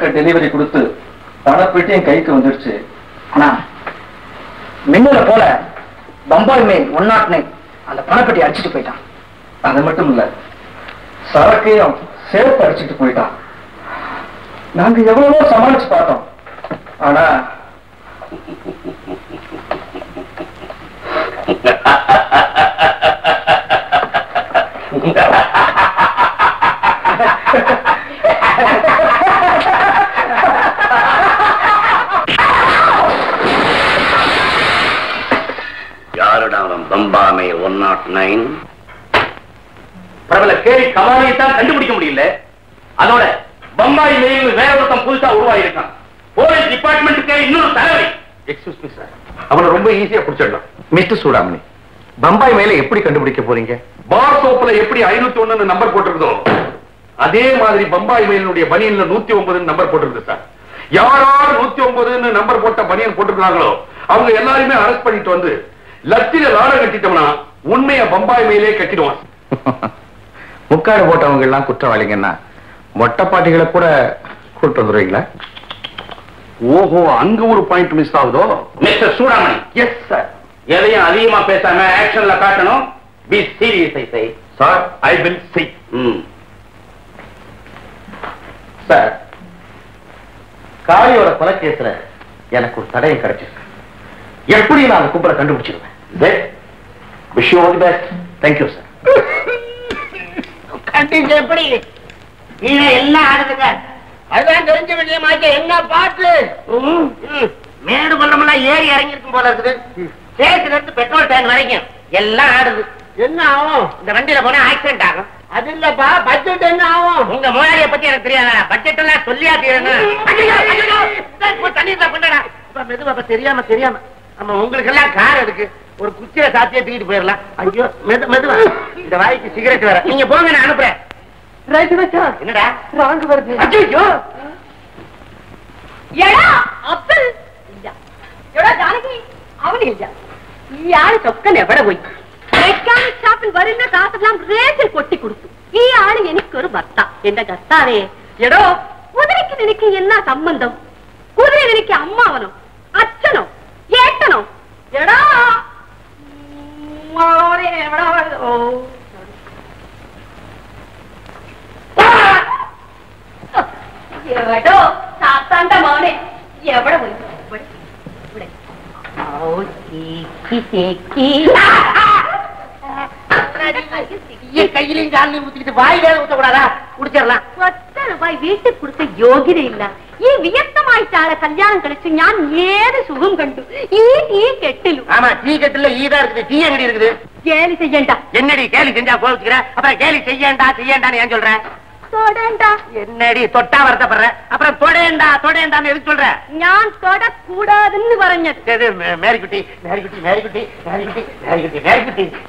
சரக்கு டெலிவரி கொடுத்து பணப்பெட்டியும் கைக்கு வந்துடுச்சு. ஆனா மின்னல போல பம்பாய் மெயில் 109 அந்த பணப்பெட்டி அடிச்சுட்டு போயிட்டான். அது மட்டும் இல்ல, சரக்கையும் சேர்த்து அடிச்சுட்டு போயிட்டான். நாங்க எவ்வளவோ சமாளிச்சு பார்த்தோம். ஆனா யாருடா அவன்? பம்பாய் 109 பிரபல கேரி கமாலியை தான் கண்டுபிடிக்க முடியல. அதோட பம்பாய் மெயில் வேற ஒருத்தன் புதுசா உருவாயிருக்கான். போலீஸ் டிபார்ட்மெண்ட்டுக்கு இன்னொரு தலைவலி. எக்ஸ்கியூஸ் மீ சார், அவனை ரொம்ப ஈஸியா புடிச்சிடலாம். மிஸ்டர் சூடாமணி, பம்பாய் மேல எப்படி கண்டுபிடிக்க போறீங்க? பார் சோப்ல எப்படி 501 நம்பர் போட்டிருந்தோ அதே மாதிரி பம்பாய் மெயிலுடைய பனியன்ல 109 நம்பர் போட்டிருக்கு சார். யாராவது 109 நம்பர் போட்ட பனியன் போட்டிருக்காங்களோ அவங்க எல்லாருமே அரெஸ்ட் பண்ணிட்டு வந்து லட்சிய லாடம் கட்டிட்டோம்னா உண்மைய பம்பாய் மெயிலே கட்டிடுவான். முக்காடு போட்டவங்க எல்லாம் குற்றவாளிங்கன்னா மொட்டைப்பாட்டிகளை கூட கூட்டு வந்துருவீங்களா? ஓஹோ, அங்க ஒரு பாயிண்ட் மிஸ் ஆகுதோ. மிஸ்டர் சூடாமணி. Yes sir. எதையும் அதிகமா பேசாம ஆக்ஷன்ல காட்டணும். Be serious. I say sir, I will see. Sir, காளியோட கொலை கேஸ்ல எனக்கு ஒரு தடயம் கிடைச்சிருக்கு. எப்படி நான் அந்த கும்பலை கண்டுபிடிச்சிருவேன். Wish you all the best. Thank you sir. கண்டிச்சு எப்படி எல்லாம் ஆடுதுங்க. அதுதான் தெரிஞ்ச விஷயமாச்சு. என்ன பாட்டு மேடு பள்ளமெல்லாம் ஏறி இறங்கி இருக்கும் போல இருக்குது. ஸ்டேஷன்ல இருந்து பெட்ரோல் டேங்க் வரைக்கும் எல்லாம் ஆடுது. என்ன ஆகும்? இந்த வண்டியில போனா ஆக்சிடென்ட் ஆகும். அது இல்லப்பா, பட்ஜெட் என்ன ஆகும்? உங்க முதலாளியை பத்தி எனக்கு தெரியாதா? பட்ஜெட் எல்லாம் சொல்லியா தீரணும். தண்ணீர் பண்ணடா. மெதுவா தெரியாம ஆமா, உங்களுக்கு எல்லாம் கார் இருக்கு. ஒரு குச்சியில சாத்தியே தூக்கிட்டு போயிடலாம். ஐயோ, மெதுவா. இந்த வாய்க்கு சிகரெட் வேற. நீங்க போங்க, நான் அனுப்புறேன். என்னடா ராங்கு வருது? ஐயோ, எடா அப்துல் இல்ல, எடா ஜானகி அவன் இல்ல. ഈ ആള് ചൊക്കൻ എവിടെ പോയി? മെക്കാനിക് ഷാപ്പിൽ വരുന്ന കാസെല്ലാം റേസിൽ കൊട്ടി കൊടുത്തു. ഈ ആള് എനിക്കൊരു ഭർത്ത. എന്റെ കർത്താവേ, എടോ കുതിരയ്ക്ക് നിനക്ക് എന്നാ സംബന്ധം? കുതിര നിനക്ക് അമ്മാവനോ അച്ഛനോ ഏട്ടനോ? എടാ എവിടോ സാത്താന്റെ മോനെ എവിടെ പോയി? கையிலையும் காலையும் ஊத்திக்கிட்டு வாய் வேலை ஊத்தக்கூடாதா? குடிச்சிடலாம். ഒറ്റ വീട്ടിൽ കൊടുത്ത യോഗ്യതയില്ല. ഈ വിയക്തമായിട്ട് ആളെ കല്യാണം കഴിച്ചു ഞാൻ ഏത് സുഖം കണ്ടു. ഈ കെട്ടിലും. ஆமா, டீ கெட்டில ஈதா இருக்குது. டீ எங்கடி இருக்குது? கேலி செய்யണ്ട. என்னடி கேலி செஞ்சா கோவிச்சுக்கிற? அப்புறம் கேலி செய்யண்டான்னு ஏன் சொல்ற? தொடேண்டா. என்னடி தொட்டா வருத்தப்படுற? அப்புறம் தொடேண்டான்னு எதுக்கு சொல்ற? ഞാൻ തൊടக்கூடாதுன்னு പറഞ്ഞത്. மேரிக்குட்டி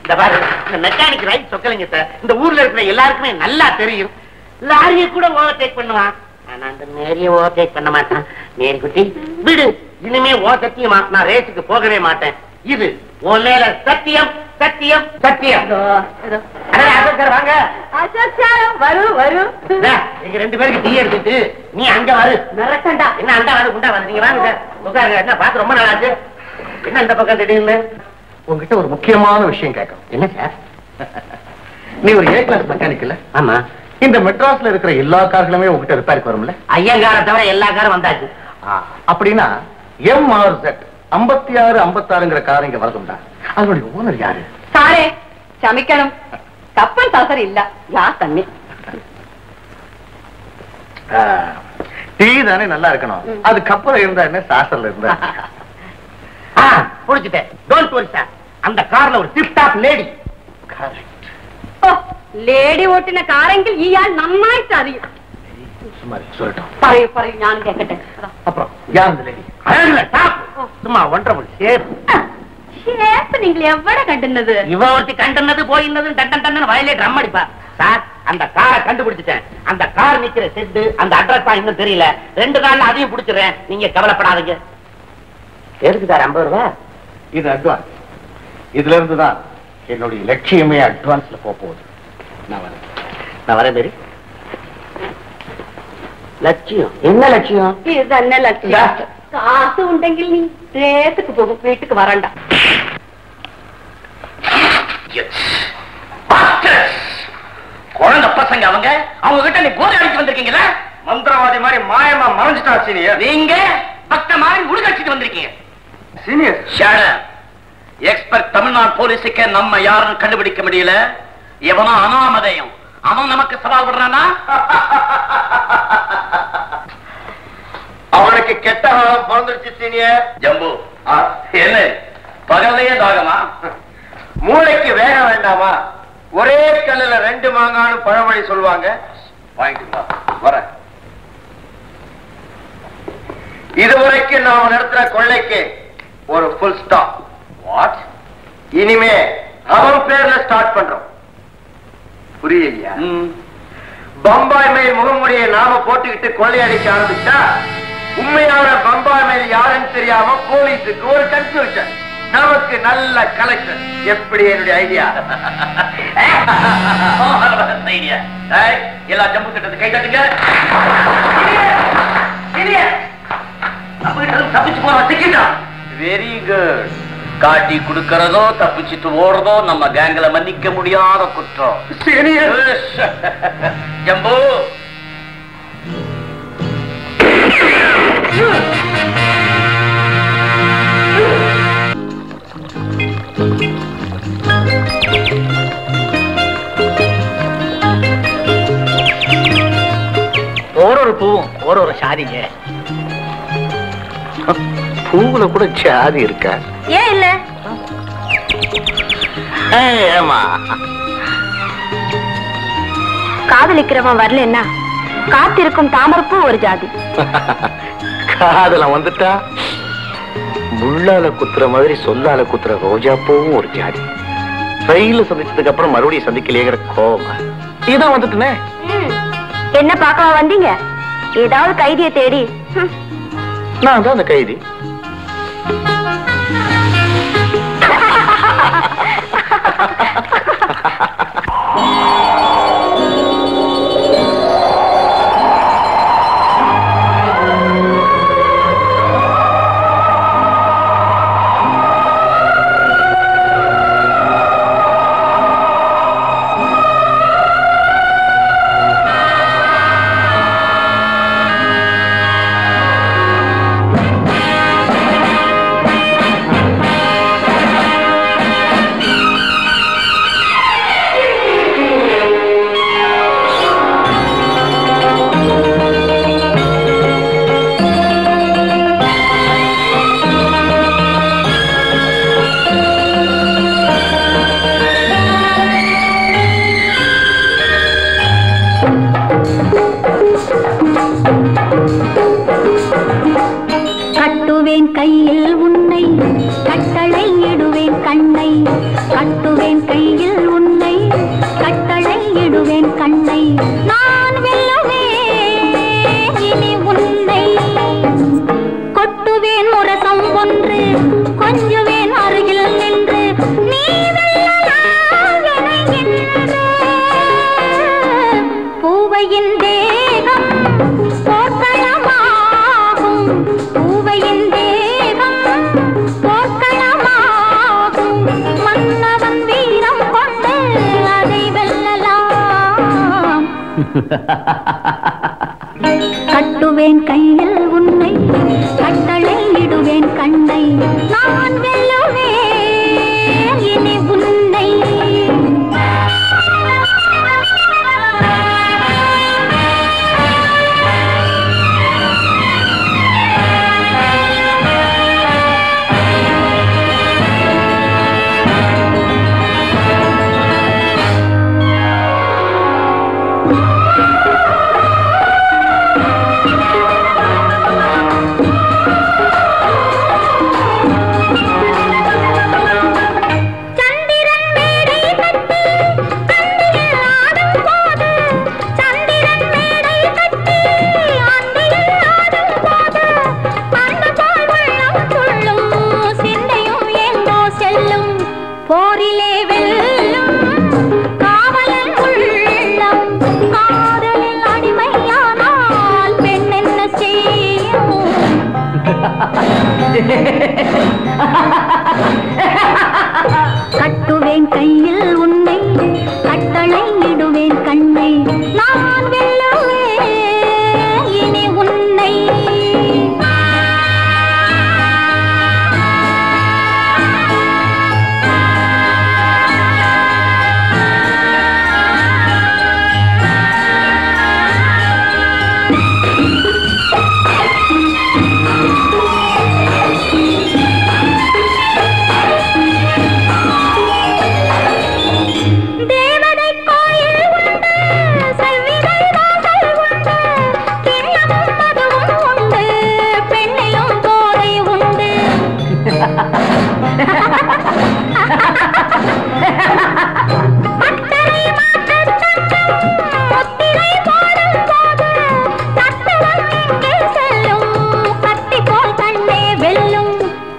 இந்த பாரு, இந்த மெக்கானிக் ரைட் சொக்கலிங்க சார். இந்த ஊர்ல இருக்கிற எல்லாருக்குமே நல்லா தெரியும். லாரியை கூட ஓவர்டேக் பண்ணுவான். ஆனா அந்த மேரிய ஓவர்டேக் பண்ண மாட்டான். மேரிக்குட்டி விடு, இனிமே ஓ சத்தியமா நான் ரேஸுக்கு போகவே மாட்டேன். இது உன் மேல சத்தியம். வாங்க, எங்க 2 பேருக்கு டீ எடுத்துட்டு நீ அங்க வரு. மிரட்டண்டா. என்ன அண்டா வரு குண்டா வரு? நீங்க வாங்க சார், உட்காருங்க. என்ன பார்த்து ரொம்ப நாள் ஆச்சு. என்ன இந்த பக்கம் திடீர்னு? உங்ககிட்ட ஒரு முக்கியமான விஷயம் கேட்கணும். என்ன சார்? நீ ஒரு ஏ கிளாஸ் மெக்கானிக் இல்ல? ஆமா. இந்த மெட்ராஸ்ல இருக்கிற எல்லா கார்களுமே உங்ககிட்ட ரிப்பேருக்கு வரும்ல? ஐயங்கார தவிர எல்லா காரும் வந்தாச்சு. அப்படின்னா MRZ 56 56ங்கிற கார் இங்க வருதுண்டா? அதனுடைய ஓனர் யாரு? സാറേ ക്ഷമിക്കണം, കപ്പൽ സസർ ഇല്ല. ഗ്ലാസ് തന്നെ. டீ தானே நல்லா இருக்கணும். அது கப்பல இருந்தா என்ன, சாசர்ல இருந்தா? புடிச்சிட்டேன். Don't worry sir. அந்த கார்ல ஒரு டிப் டாப் லேடி. ലേഡി ഓട്ടിന കാറെങ്കിൽ ഇയാൾ നന്നായിട്ട് അറിയും. പറയൂ, ഞാൻ കേക്കട്ടെ. அப்புறம் யார் அந்த லேடி? சும்மா ஒன்றரை ஷேப். ஷேப் நீங்க எவ்வளவு கண்டுனது? இவ ஒருத்தி கண்டுனது போயினது டன் டன் வயலே ட்ரம் அடிப்பா. சார், அந்த காரை கண்டுபிடிச்சிட்டேன். அந்த கார் நிக்கிற செட்டு, அந்த அட்ரஸ் தான் இன்னும் தெரியல. 2 நாள்ல அதையும் பிடிச்சிடுறேன். நீங்க கவலைப்படாதீங்க. எதுக்கு சார் 50 ரூபாய்? இது அட்வான்ஸ். இதுல இருந்துதான் என்னுடைய லட்சியமே அட்வான்ஸ்ல போகுது. நான் வரேன் மேரி. லட்சியம் என்ன லட்சியம்? இதுதானே லட்சியம். காசு உண்டெങ്കിൽ நீ ரேத்துக்கு போகும், வீட்டுக்கு வரண்டா. குழந்தை பசங்க அவங்க கிட்ட நீ போதை அடிச்சு வந்திருக்கீங்களா? மந்திரவாதி மாதிரி மாயமா மறைஞ்சிட்டா சீனியர். நீங்க பக்த மாதிரி உடுக்கடிச்சிட்டு வந்திருக்கீங்க. சீனியர் எக்ஸ்பர்ட் தமிழ்நாடு போலீஸுக்கு நம்ம யாரும் கண்டுபிடிக்க முடியல. எவனோ அனாமதயம் அவன் நமக்கு சவால் விடுறானா? அவனுக்கு கெட்ட பிறந்துருச்சு சீனியர். ஜம்பு என்ன பகல்லையே தாகமா? மூளைக்கு வேக வேண்டாமா? ஒரே கல்லுல 2 மாங்கான்னு பழமொழி சொல்லுவாங்க. வாங்கிட்டு வர. இதுவரைக்கும் நாம நடத்துற கொள்ளைக்கு ஒரு ஃபுல் ஸ்டாப். வாட்? இனிமே அவன் பேர்ல ஸ்டார்ட் பண்றோம். புரியலையா? பம்பாய் மேல் முகமுடியை நாம போட்டுக்கிட்டு கொள்ளையடிக்க ஆரம்பிச்சா உண்மையான பம்பாய் மேல் யாருன்னு தெரியாம போலீஸுக்கு ஒரு கன்ஃபியூஷன். நமக்கு நல்ல கலெக்ஷன். எப்படி என்னுடைய ஐடியா? எல்லா ஜம்பு கிட்ட கை தட்டுங்க. தப்பிச்சு போற வெரி குட். காட்டி கொடுக்கறதோ தப்பிச்சுட்டு ஓடுறதோ நம்ம கேங்ல மன்னிக்க முடியாத குற்றம். ஜம்பு ஒரு பூவும் ஒரு சாதிங்க. பூவுல கூட சாதி இருக்கா? ஏன் இல்ல? ஏமா காதலிக்கிறவன் வரலன்னா காத்திருக்கும் தாமரப்பூ ஒரு ஜாதி. காதல வந்துட்டா முள்ளால குத்துற மாதிரி சொல்லால குத்துற ரோஜா பூவும் ஒரு ஜாதி. ரயில சந்திச்சதுக்கு அப்புறம் மறுபடியும் சந்திக்கலையேங்கிற கோபம் இதான் வந்துட்டுனே. என்ன பார்க்கவா வந்தீங்க? ஏதாவது கைதியை தேடி? நான் தான் அந்த கைதி. கட்டுவேன் கையில் உன்னை கட்டளை இடுவேன் கண்ணை. கட்டுவேன் கையில் உன்னை கட்டளை இடுவேன் கண்ணை. நான் வெல்லுவேன் இனி உன்னை. கொட்டுவேன் முரசம் ஒன்று கொஞ்சுவேன் அருகில் நின்று. நீ வெல்லலாம் என என்று பூவையின் தேகம் போர்க்களமாகும். பூவையின் தேகம் போர்க்களமாகும். மன்னவன் வீரம் கொண்டு அதை வெல்லலாம். கட்டுவேன் கையில் உன்னை கட்டளை இடுவேன் கண்ணை. நான் வெல்லுவேன் இனி உன்னை. போரிலே வெல்லும் காவலன் உள்ளம். காதலில் அடிமையானால் பெண் கட்டுவேன் கையில் உன்னை கட்டளை இடுவேன் கண்ணை நான் வெல்லுவேன் இனி உன்னை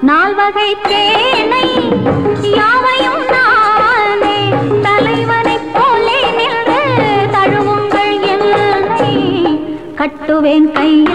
நால்வகை தேனை யாவையும் நானே தலைவனைப் போலே நின்று தழுவுங்கள் என்னை கட்டுவேன் கையை